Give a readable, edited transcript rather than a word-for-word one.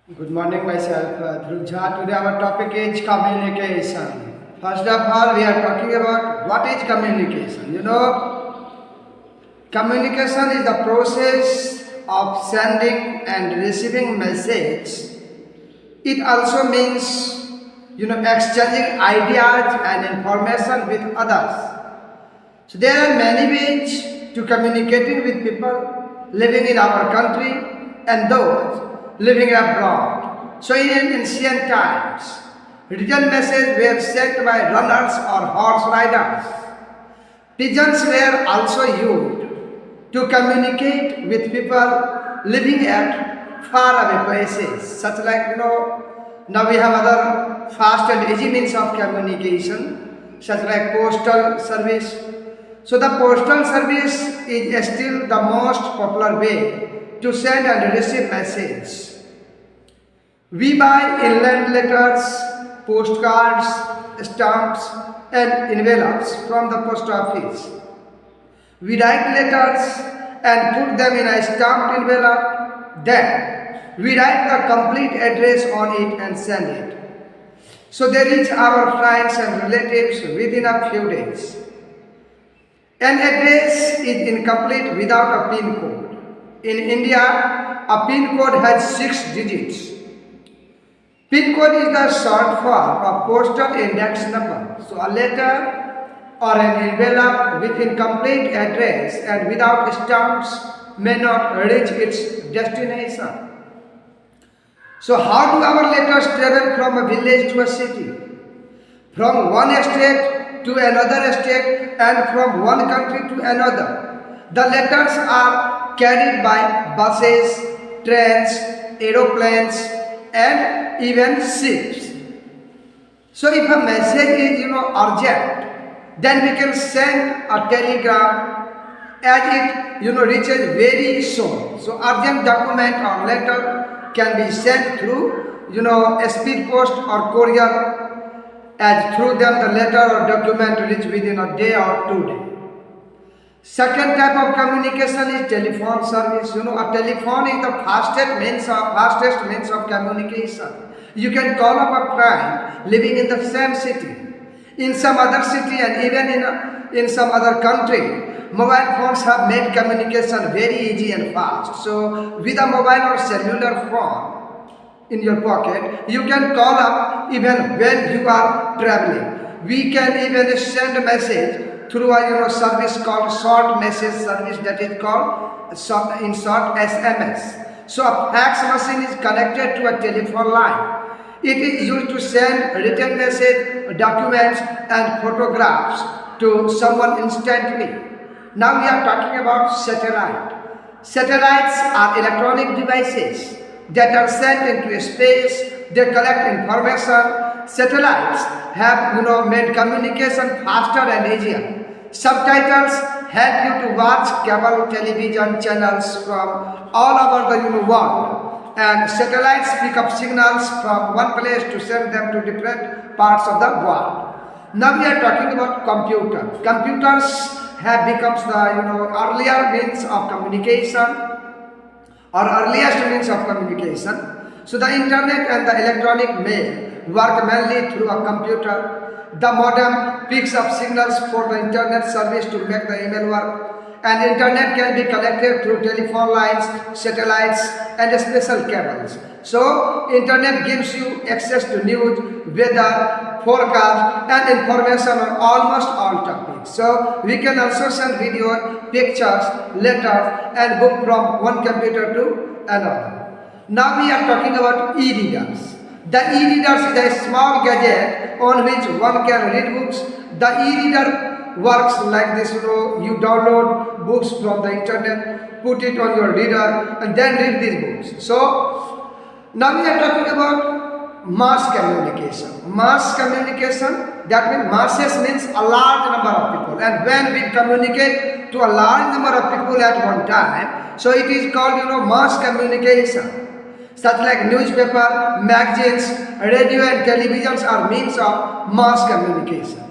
Good morning, myself Dhruv Jha. Today our topic is communication. First of all, we are talking about what is communication. Communication is the process of sending and receiving message. It also means, exchanging ideas and information with others. So there are many ways to communicating with people living in our country and those living abroad. So in ancient times, written messages were sent by runners or horse riders. Pigeons were also used to communicate with people living at faraway places, such like, now we have other fast and easy means of communication, such like postal service. So the postal service is still the most popular way to send and receive messages. We buy inland letters, postcards, stamps and envelopes from the post office. We write letters and put them in a stamped envelope. Then we write the complete address on it and send it. So they reach our friends and relatives within a few days. An address is incomplete without a PIN code. In India, a PIN code has 6 digits. PIN code is the short form of postal index number. So a letter or an envelope with incomplete address and without stamps may not reach its destination. So how do our letters travel from a village to a city? From one state to another state and from one country to another. The letters are carried by buses, trains, aeroplanes and even ships. So if a message is urgent, then we can send a telegram as it reaches very soon. So urgent document or letter can be sent through a speed post or courier, as through them the letter or document reach within a day or 2 days. Second type of communication is telephone service. A telephone is the fastest means of communication. You can call up a friend living in the same city, in some other city and even in some other country. Mobile phones have made communication very easy and fast. So with a mobile or cellular phone in your pocket, you can call up even when you are traveling. We can even send a message through a service called short message service, that is called in short SMS. So a fax machine is connected to a telephone line. It is used to send written message, documents and photographs to someone instantly. Now we are talking about satellite. Satellites are electronic devices that are sent into space. They collect information. Satellites have made communication faster and easier. Subtitles help you to watch cable television channels from all over the world, and satellites pick up signals from one place to send them to different parts of the world. Now we are talking about computer. Computers have become the earlier means of communication or earliest means of communication. So the internet and the electronic mail work mainly through a computer. The modem picks up signals for the internet service to make the email work. And internet can be connected through telephone lines, satellites and special cables. So internet gives you access to news, weather, forecast and information on almost all topics. So we can also send video, pictures, letters and book from one computer to another. Now we are talking about e-readers. The e-reader is a small gadget on which one can read books. The e-reader works like this. You download books from the internet, put it on your reader and then read these books. So now we are talking about mass communication. Mass communication, that means masses means a large number of people. And when we communicate to a large number of people at one time, so it is called mass communication. Such like newspaper, magazines, radio and televisions are means of mass communication.